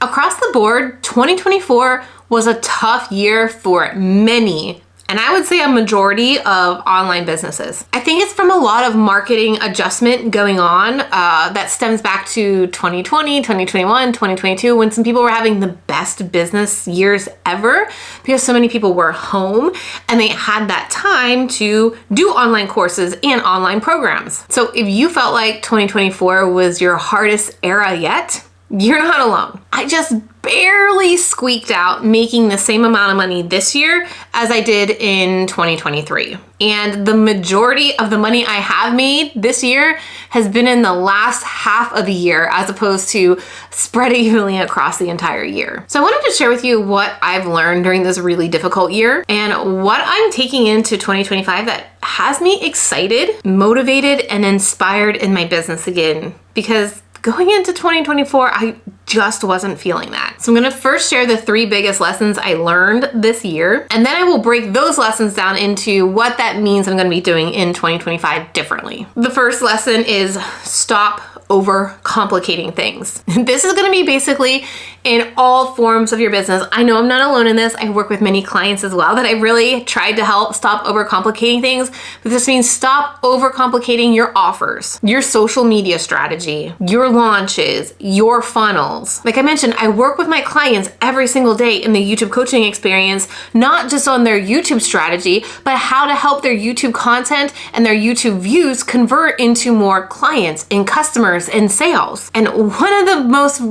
Across the board, 2024 was a tough year for many, and I would say a majority of online businesses. I think it's from a lot of marketing adjustment going on that stems back to 2020, 2021, 2022, when some people were having the best business years ever because so many people were home and they had that time to do online courses and online programs. So if you felt like 2024 was your hardest era yet, you're not alone. I just barely squeaked out making the same amount of money this year as I did in 2023. And the majority of the money I have made this year has been in the last half of the year as opposed to spread evenly across the entire year. So I wanted to share with you what I've learned during this really difficult year and what I'm taking into 2025 that has me excited, motivated, and inspired in my business again. Because going into 2024, I just wasn't feeling that. So I'm gonna first share the 3 biggest lessons I learned this year, and then I will break those lessons down into what that means I'm gonna be doing in 2025 differently. The first lesson is stop over-complicating things. This is gonna be basically in all forms of your business. I know I'm not alone in this. I work with many clients as well that I really tried to help stop over-complicating things. But this means stop over-complicating your offers, your social media strategy, your launches, your funnels. Like I mentioned, I work with my clients every single day in the YouTube coaching experience, not just on their YouTube strategy, but how to help their YouTube content and their YouTube views convert into more clients and customers and sales. And one of the most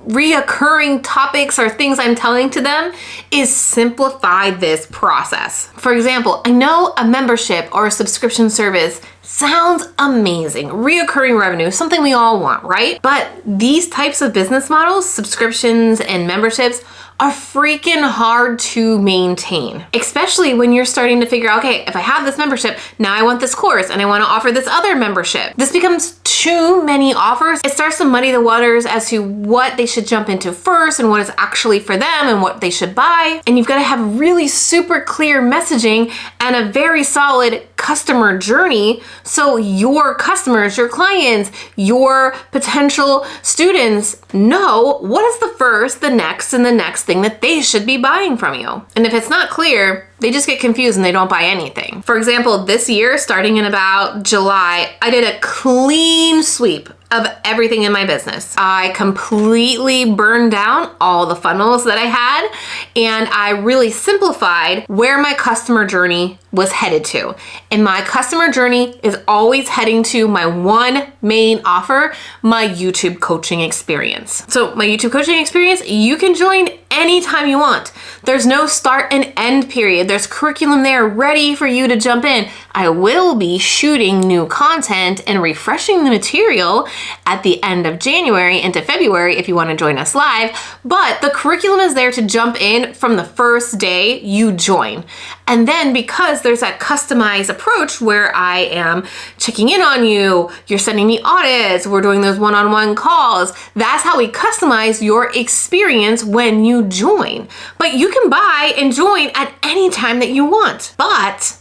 reoccurring topics or things I'm telling to them is simplify this process. For example, I know a membership or a subscription service sounds amazing, reoccurring revenue, something we all want, right? But these types of business models, subscriptions and memberships, are freaking hard to maintain, especially when you're starting to figure out, okay, if I have this membership, now I want this course and I want to offer this other membership. This becomes too many offers. It starts to muddy the waters as to what they should jump into first and what is actually for them and what they should buy. And you've got to have really super clear messaging and a very solid customer journey so your customers, your clients, your potential students know what is the first, the next, and the next thing that they should be buying from you. And if it's not clear, they just get confused and they don't buy anything. For example, this year, starting in about July, I did a clean sweep of everything in my business. I completely burned down all the funnels that I had, and I really simplified where my customer journey was headed to. And my customer journey is always heading to my one main offer, my YouTube coaching experience. So my YouTube coaching experience, you can join anytime you want. There's no start and end period. There's curriculum there ready for you to jump in. I will be shooting new content and refreshing the material at the end of January into February if you want to join us live, but the curriculum is there to jump in from the first day you join. And then because there's that customized approach where I am checking in on you, you're sending me audits, we're doing those one-on-one calls, that's how we customize your experience when you join. But you can buy and join at any time that you want. But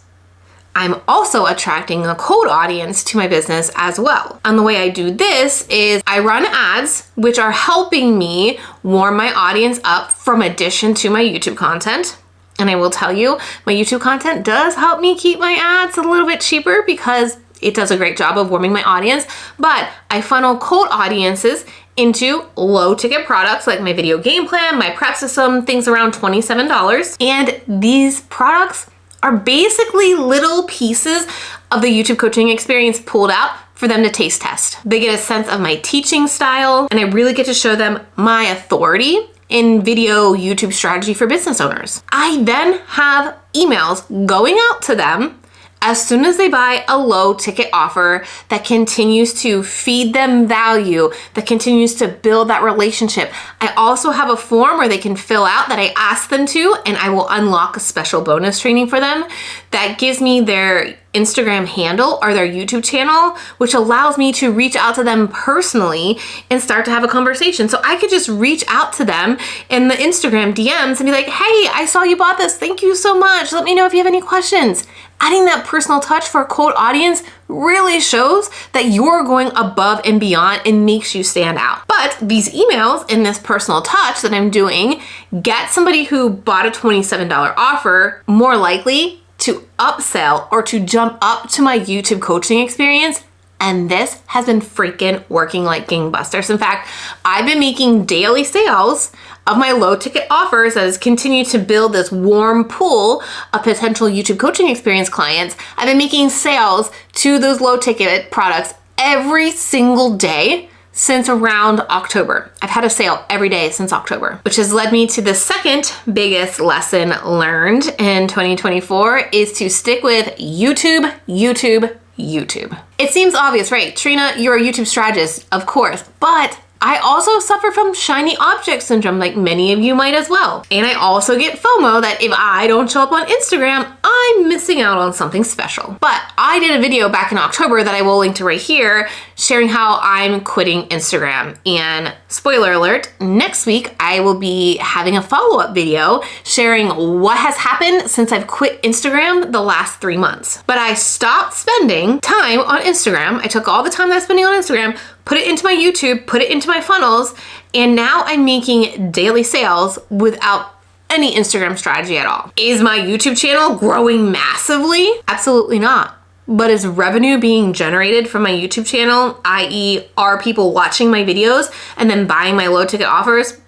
I'm also attracting a cold audience to my business as well. And the way I do this is I run ads, which are helping me warm my audience up from addition to my YouTube content. And I will tell you, my YouTube content does help me keep my ads a little bit cheaper because it does a great job of warming my audience. But I funnel cold audiences into low ticket products like my video game plan, my prep system, things around $27. And these products are basically little pieces of the YouTube coaching experience pulled out for them to taste test. They get a sense of my teaching style, and I really get to show them my authority in video YouTube strategy for business owners. I then have emails going out to them as soon as they buy a low ticket offer that continues to feed them value, that continues to build that relationship. I also have a form where they can fill out that I ask them to, and I will unlock a special bonus training for them that gives me their Instagram handle or their YouTube channel, which allows me to reach out to them personally and start to have a conversation. So I could just reach out to them in the Instagram DMs and be like, hey, I saw you bought this. Thank you so much. Let me know if you have any questions. Adding that personal touch for a cold audience really shows that you're going above and beyond and makes you stand out. But these emails and this personal touch that I'm doing get somebody who bought a $27 offer more likely to upsell or to jump up to my YouTube coaching experience. And this has been freaking working like gangbusters. In fact, I've been making daily sales of my low ticket offers that has continued to build this warm pool of potential YouTube coaching experience clients. I've been making sales to those low ticket products every single day since around October. I've had a sale every day since October, which has led me to the second biggest lesson learned in 2024 is to stick with YouTube. It seems obvious, right? Trena, you're a YouTube strategist, of course, but I also suffer from shiny object syndrome, like many of you might as well. And I also get FOMO that if I don't show up on Instagram, I'm missing out on something special. But I did a video back in October that I will link to right here, sharing how I'm quitting Instagram. And spoiler alert, next week I will be having a follow-up video sharing what has happened since I've quit Instagram the last 3 months. But I stopped spending time on Instagram. I took all the time that I was spending on Instagram, put it into my YouTube, put it into my funnels, and now I'm making daily sales without any Instagram strategy at all. Is my YouTube channel growing massively? Absolutely not. But is revenue being generated from my YouTube channel, i.e. are people watching my videos and then buying my low ticket offers?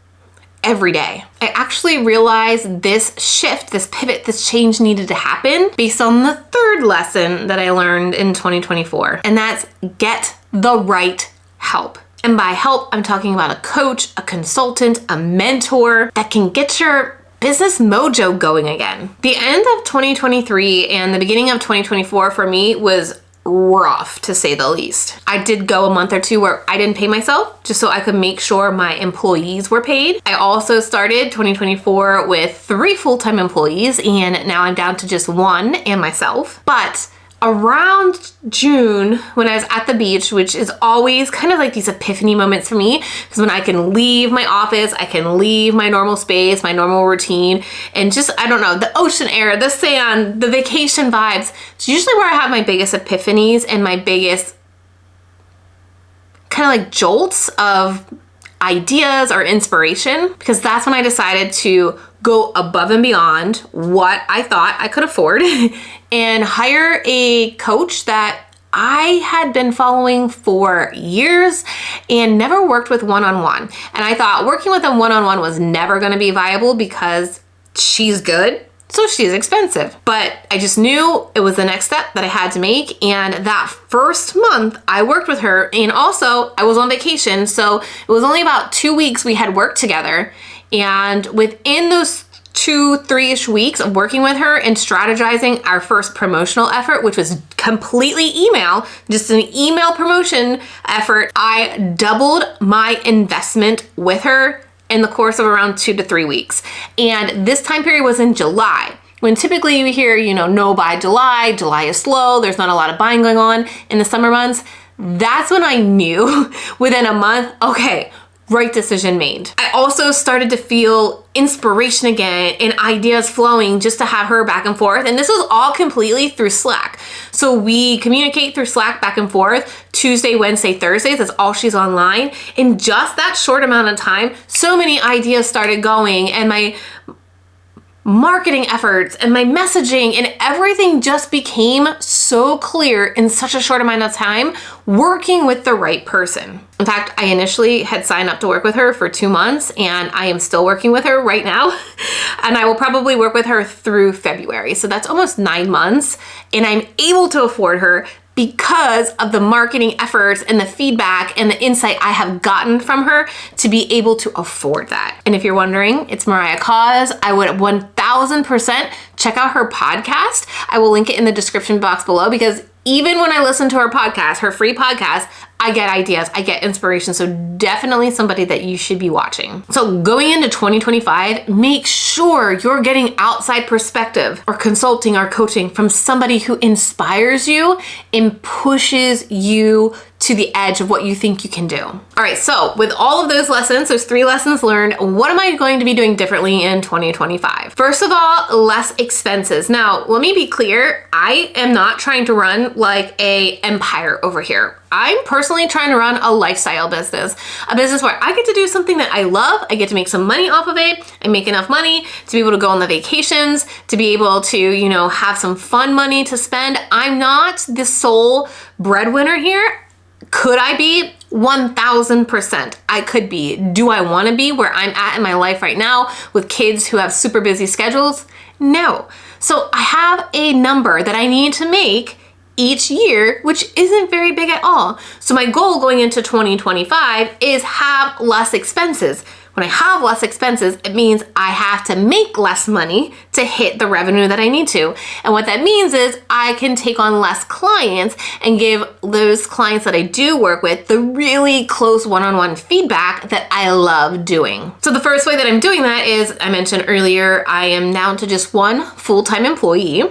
Every day. I actually realized this shift, this pivot, this change needed to happen based on the third lesson that I learned in 2024, and that's get the right help. And by help, I'm talking about a coach, a consultant, a mentor that can get your business mojo going again. The end of 2023 and the beginning of 2024 for me was rough, to say the least. I did go a month or two where I didn't pay myself just so I could make sure my employees were paid. I also started 2024 with 3 full-time employees, and now I'm down to just 1 and myself. But around June, when I was at the beach, which is always kind of like these epiphany moments for me, because when I can leave my office, I can leave my normal space, my normal routine, and just, I don't know, the ocean air, the sand, the vacation vibes. It's usually where I have my biggest epiphanies and my biggest kind of like jolts of ideas or inspiration, because that's when I decided to go above and beyond what I thought I could afford and hire a coach that I had been following for years and never worked with one-on-one. And I thought working with them one-on-one was never going to be viable because she's good, so she's expensive. But I just knew it was the next step that I had to make. And that first month I worked with her, and also I was on vacation. So it was only about 2 weeks we had worked together. And within those 2-3-ish weeks of working with her and strategizing our first promotional effort, which was completely email, just an email promotion effort, I doubled my investment with her in the course of around 2 to 3 weeks. And this time period was in July, when typically you hear, no buy July. July is slow. There's not a lot of buying going on in the summer months. That's when I knew within a month, okay, right decision made. I also started to feel inspiration again and ideas flowing just to have her back and forth. And this was all completely through Slack. So we communicate through Slack back and forth Tuesday, Wednesday, Thursdays. That's all she's online. In just that short amount of time, so many ideas started going, and my marketing efforts and my messaging and everything just became so clear in such a short amount of time, working with the right person. In fact, I initially had signed up to work with her for 2 months, and I am still working with her right now. And I will probably work with her through February. So that's almost 9 months. And I'm able to afford her because of the marketing efforts and the feedback and the insight I have gotten from her to be able to afford that. And if you're wondering, it's Mariah Cause. I would 1000% check out her podcast. I will link it in the description box below, because Even when I listen to her podcast, her free podcast, I get ideas, I get inspiration. So definitely somebody that you should be watching. So going into 2025, make sure you're getting outside perspective or consulting or coaching from somebody who inspires you and pushes you to the edge of what you think you can do. All right, so with all of those lessons, there's 3 lessons learned. What am I going to be doing differently in 2025? First of all, less expenses. Now, let me be clear. I am not trying to run like a empire over here. I'm personally trying to run a lifestyle business, a business where I get to do something that I love. I get to make some money off of it. I make enough money to be able to go on the vacations, to be able to, have some fun money to spend. I'm not the sole breadwinner here. Could I be? 1000%. I could be. Do I want to be where I'm at in my life right now with kids who have super busy schedules? No. So I have a number that I need to make each year, which isn't very big at all. So my goal going into 2025 is have less expenses. When I have less expenses, it means I have to make less money to hit the revenue that I need to. And what that means is I can take on less clients and give those clients that I do work with the really close one-on-one feedback that I love doing. So the first way that I'm doing that is, I mentioned earlier, I am down to just 1 full-time employee.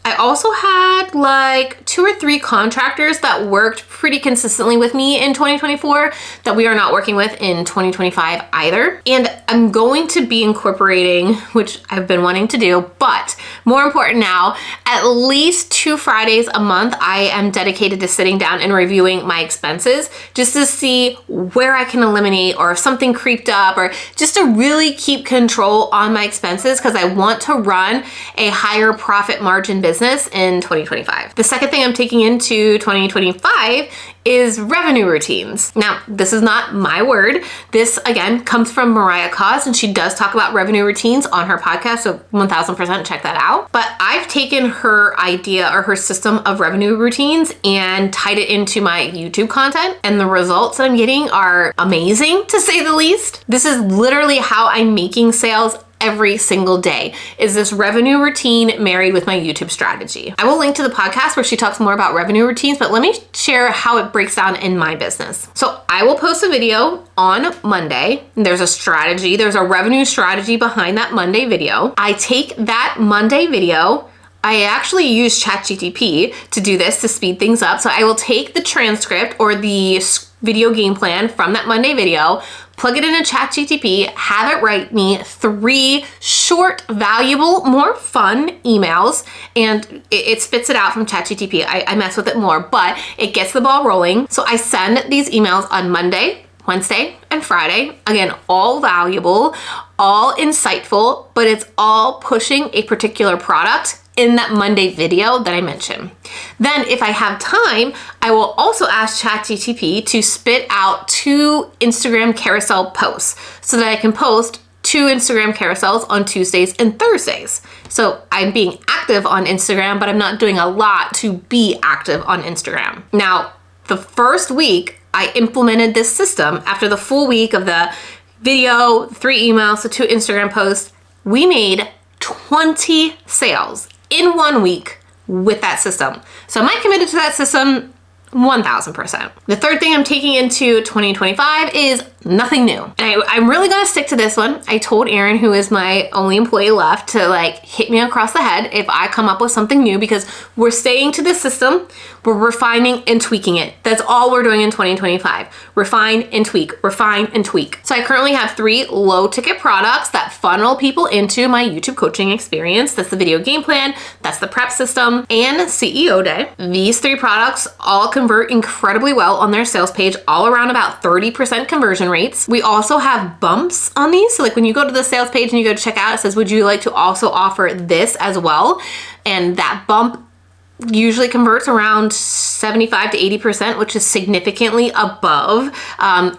I also had like 2 or 3 contractors that worked pretty consistently with me in 2024 that we are not working with in 2025 either. And I'm going to be incorporating, which I've been wanting to do, but more important now, at least 2 Fridays a month, I am dedicated to sitting down and reviewing my expenses just to see where I can eliminate or if something creeped up or just to really keep control on my expenses because I want to run a higher profit margin business in 2025. The second thing I'm taking into 2025 is revenue routines. Now, this is not my word. This, again, comes from Mariah Cause, and she does talk about revenue routines on her podcast, so 1000% check that out. But I've taken her idea or her system of revenue routines and tied it into my YouTube content, and the results that I'm getting are amazing, to say the least. This is literally how I'm making sales every single day, is this revenue routine married with my YouTube strategy. I will link to the podcast where she talks more about revenue routines, but let me share how it breaks down in my business. So I will post a video on Monday. There's a strategy, there's a revenue strategy behind that Monday video. I take that Monday video, I actually use ChatGPT to do this to speed things up. So I will take the transcript or the video game plan from that Monday video, plug it into ChatGPT, have it write me 3 short, valuable, more fun emails, and it spits it out from ChatGPT. I mess with it more, but it gets the ball rolling. So I send these emails on Monday, Wednesday, and Friday. Again, all valuable, all insightful, but it's all pushing a particular product in that Monday video that I mentioned. Then if I have time, I will also ask ChatGPT to spit out 2 Instagram carousel posts so that I can post 2 Instagram carousels on Tuesdays and Thursdays. So I'm being active on Instagram, but I'm not doing a lot to be active on Instagram. Now, the first week I implemented this system, after the full week of the video, 3 emails, the 2 Instagram posts, we made 20 sales in 1 week with that system. So am I committed to that system? 1000%. The third thing I'm taking into 2025 is nothing new. And I'm really gonna stick to this one. I told Erin, who is my only employee left, to hit me across the head if I come up with something new, because we're staying to this system, we're refining and tweaking it. That's all we're doing in 2025. Refine and tweak, refine and tweak. So I currently have 3 low ticket products that funnel people into my YouTube coaching experience. That's the video game plan, that's the prep system, and CEO day. These 3 products all convert incredibly well on their sales page, all around about 30% conversion rates. We also have bumps on these. So when you go to the sales page and you go to check out, it says, would you like to also offer this as well? And that bump usually converts around 75 to 80%, which is significantly above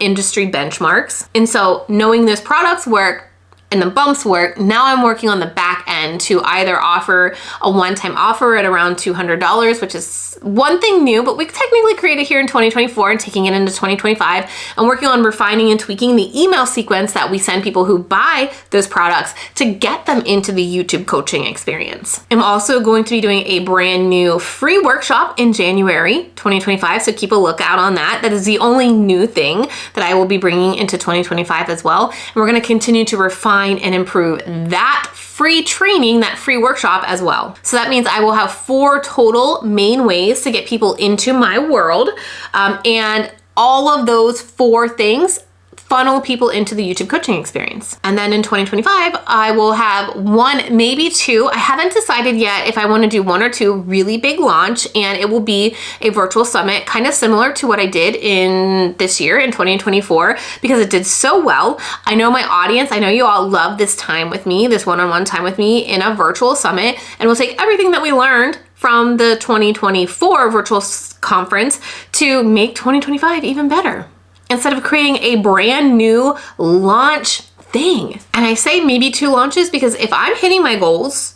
industry benchmarks. And so knowing those products work and the bumps work, now I'm working on the back end then to either offer a one-time offer at around $200, which is one thing new, but we technically created here in 2024 and taking it into 2025 and working on refining and tweaking the email sequence that we send people who buy those products to get them into the YouTube coaching experience. I'm also going to be doing a brand new free workshop in January 2025, so keep a lookout on that. That is the only new thing that I will be bringing into 2025 as well. And we're going to continue to refine and improve that free training, that free workshop as well. So that means I will have 4 total main ways to get people into my world. And all of those 4 things funnel people into the YouTube coaching experience. And then in 2025, I will have 1, maybe 2. I haven't decided yet if I want to do 1 or 2 really big launch, and it will be a virtual summit, kind of similar to what I did in this year in 2024, because it did so well. I know my audience, I know you all love this time with me, this one-on-one time with me in a virtual summit, and we'll take everything that we learned from the 2024 virtual conference to make 2025 even better, instead of creating a brand new launch thing. And I say maybe 2 launches because if I'm hitting my goals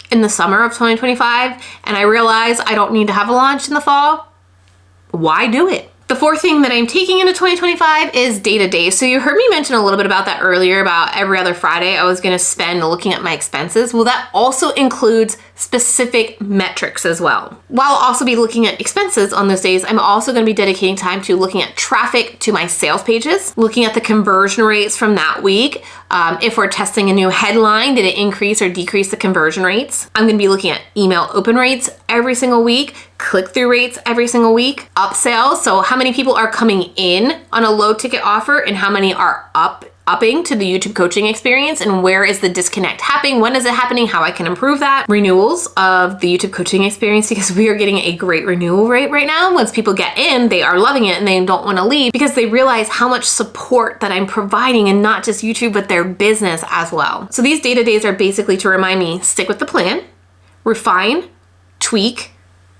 in the summer of 2025 and I realize I don't need to have a launch in the fall, why do it? The 4th thing that I'm taking into 2025 is day-to-day. So you heard me mention a little bit about that earlier, about every other Friday I was gonna spend looking at my expenses. Well, that also includes specific metrics as well. While I'll also be looking at expenses on those days, I'm also gonna be dedicating time to looking at traffic to my sales pages, looking at the conversion rates from that week. If we're testing a new headline, did it increase or decrease the conversion rates? I'm gonna be looking at email open rates every single week, click-through rates every single week, upsells, so how many people are coming in on a low ticket offer and how many are upping to the YouTube coaching experience, and where is the disconnect happening? When is it happening? How I can improve that. Renewals of the YouTube coaching experience, because we are getting a great renewal rate right now. Once people get in, they are loving it and they don't want to leave because they realize how much support that I'm providing, and not just YouTube, but their business as well. So these day-to-days are basically to remind me, stick with the plan, refine, tweak,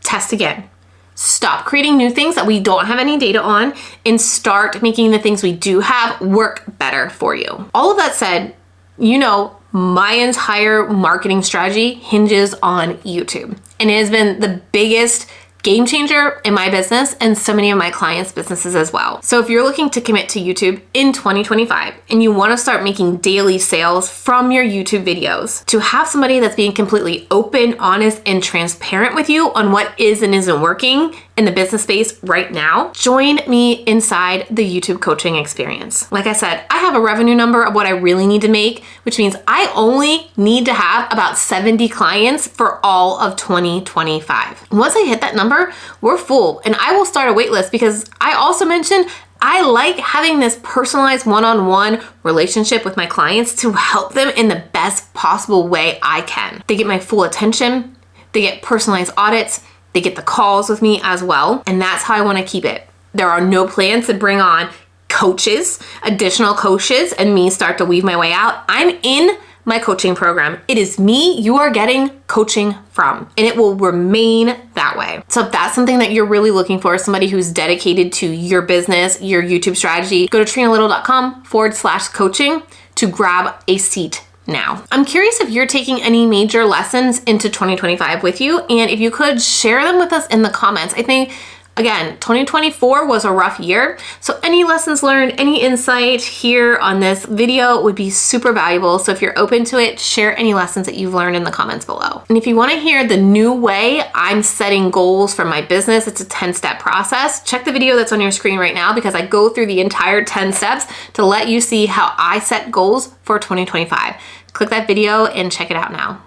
test again. Stop creating new things that we don't have any data on and start making the things we do have work better for you. All of that said, you know, my entire marketing strategy hinges on YouTube, and it has been the biggest game changer in my business and so many of my clients' businesses as well. So if you're looking to commit to YouTube in 2025 and you want to start making daily sales from your YouTube videos, to have somebody that's being completely open, honest, and transparent with you on what is and isn't working in the business space right now, join me inside the YouTube coaching experience. Like I said, I have a revenue number of what I really need to make, which means I only need to have about 70 clients for all of 2025. Once I hit that number, we're full, and I will start a wait list, because I also mentioned I like having this personalized one-on-one relationship with my clients to help them in the best possible way I can. They get my full attention, they get personalized audits, they get the calls with me as well, and that's how I want to keep it. There are no plans to bring on coaches, additional coaches, and me start to weave my way out. I'm in my coaching program. It is me you are getting coaching from, and it will remain that way. So if that's something that you're really looking for, somebody who's dedicated to your business, your YouTube strategy, go to trenalittle.com/coaching to grab a seat now. I'm curious if you're taking any major lessons into 2025 with you, and if you could share them with us in the comments. I think, again, 2024 was a rough year, so any lessons learned, any insight here on this video would be super valuable. So if you're open to it, share any lessons that you've learned in the comments below. And if you want to hear the new way I'm setting goals for my business, it's a 10-step process. Check the video that's on your screen right now, because I go through the entire 10 steps to let you see how I set goals for 2025. Click that video and check it out now.